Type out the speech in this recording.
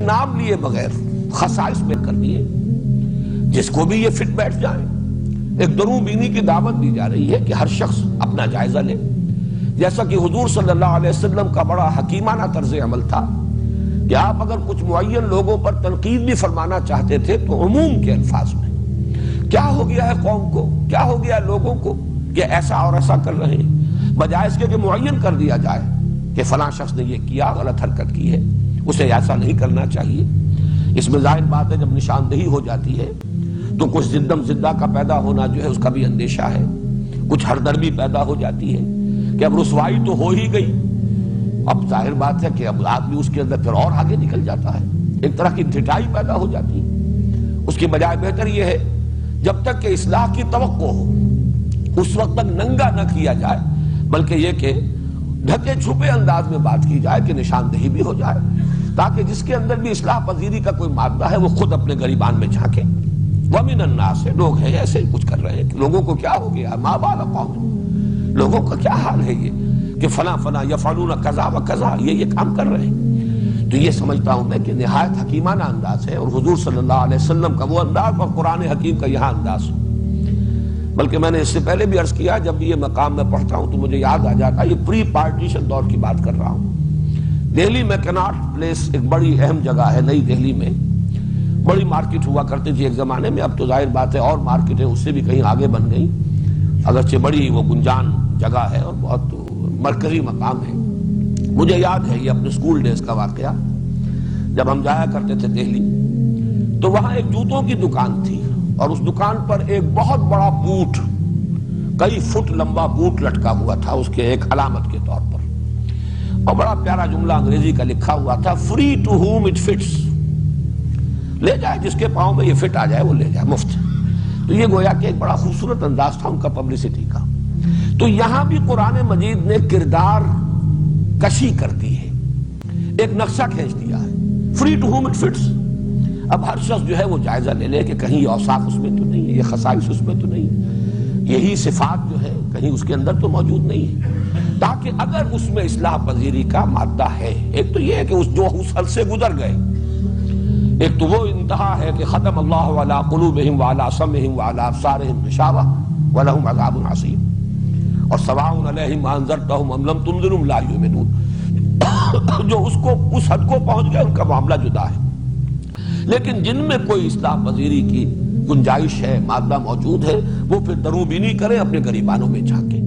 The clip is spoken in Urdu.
نام لیے بغیر خصائص میں کر دیے جس کو بھی یہ فٹ بیٹھ جائے۔ ایک درون بینی کی دعوت دی جا رہی ہے کہ ہر شخص اپنا جائزہ لے، جیسا کہ حضور صلی اللہ علیہ وسلم کا بڑا حکیمانہ طرز عمل تھا کہ آپ اگر کچھ معین لوگوں پر تنقید بھی فرمانا چاہتے تھے تو عموم کے الفاظ میں کیا ہو گیا ہے قوم کو، کیا ہو گیا لوگوں کو کہ ایسا اور ایسا کر رہے ہیں، بجائے اس کے کہ معین کر دیا جائے کہ فلاں شخص نے یہ کیا، غلط حرکت کی ہے، اسے ایسا نہیں کرنا چاہیے۔ اس میں ظاہر بات ہے جب نشاندہی ہو جاتی ہے تو کچھ زدم زدہ کا پیدا ہونا جو ہے اس کا بھی اندیشہ ہے، کچھ ہردرمی پیدا ہو جاتی ہے کہ اب رسوائی تو ہو ہی گئی، اب ظاہر بات ہے کہ اب آدمی اس کے اندر پھر اور آگے نکل جاتا ہے، ایک طرح کی ڈھٹائی پیدا ہو جاتی ہے۔ اس کی بجائے بہتر یہ ہے جب تک کہ اصلاح کی توقع ہو اس وقت تک ننگا نہ کیا جائے، بلکہ یہ کہ ڈھکے چھپے انداز میں بات کی جائے کہ نشاندہی بھی ہو جائے، تاکہ جس کے اندر بھی اصلاح پذیری کا کوئی مادہ ہے وہ خود اپنے گریبان میں جھانکے۔ وَمِنَ النَّاسِ، لوگ ہیں ایسے کچھ کر رہے ہیں کہ لوگوں کو کیا ہو گیا، مَا بَالَ قَوْمٍ، لوگوں کا کیا حال ہے یہ کہ فلاں فلاں یفعلون کذا و کذا، یہ کام کر رہے ہیں۔ تو یہ سمجھتا ہوں میں کہ نہایت حکیمانہ انداز ہے، اور حضور صلی اللہ علیہ وسلم کا وہ انداز اور قرآن حکیم کا یہاں انداز۔ بلکہ میں نے اس سے پہلے بھی عرض کیا، جب یہ مقام میں پڑھتا ہوں تو مجھے یاد آ جاتا ہے، یہ پری پارٹیشن دور کی بات کر رہا ہوں۔ دہلی میں کناٹ پلیس ایک بڑی اہم جگہ ہے، نئی دہلی میں بڑی مارکیٹ ہوا کرتی تھی ایک زمانے میں، اب تو ظاہر بات ہے اور مارکیٹیں اس سے بھی کہیں آگے بن گئی، اگرچہ بڑی وہ گنجان جگہ ہے اور بہت مرکزی مقام ہے۔ مجھے یاد ہے یہ اپنے اسکول ڈیز کا واقعہ، جب ہم جایا کرتے تھے دہلی تو وہاں ایک جوتوں کی دکان تھی، اور اس دکان پر ایک بہت بڑا بوٹ، کئی فٹ لمبا بوٹ لٹکا ہوا تھا اس کے ایک علامت کے طور پر، اور بڑا پیارا جملہ انگریزی کا لکھا ہوا تھا، free to home it fits, لے جائے جس کے پاؤں میں یہ فٹ آ جائے وہ لے جائے، مفت۔ تو یہ گویا کہ ایک بڑا خوبصورت انداز تھا ان کا پبلسٹی کا۔ تو یہاں بھی قرآن مجید نے کردار کشی کر دی ہے، ایک نقشہ کھینچ دیا ہے، free to home it fits. اب ہر شخص جو ہے وہ جائزہ لے لے کہ کہیں یہ اوصاف اس میں تو نہیں ہے، یہ خصائص اس میں تو نہیں ہے، یہی صفات جو ہے کہیں اس کے اندر تو موجود نہیں ہے، تاکہ اگر اس میں اصلاح پذیری کا مادہ ہے، ایک تو یہ ہے کہ جو اس حد سے گزر گئے، ایک تو وہ انتہا ہے کہ ختم اللہ علی قلوبہم وعلی سمعہم وعلی ابصارہم غشاوہ ولہم عذاب عظیم، اور سواء علیہم انذرتہم ام لم تنذرہم لا یؤمنون۔ جو اس حد کو پہنچ گئے ان کا معاملہ جدا ہے، لیکن جن میں کوئی اصلاح پذیری کی گنجائش ہے، مادہ موجود ہے، وہ پھر دروں بینی کریں، اپنے گریبانوں میں جھانکیں۔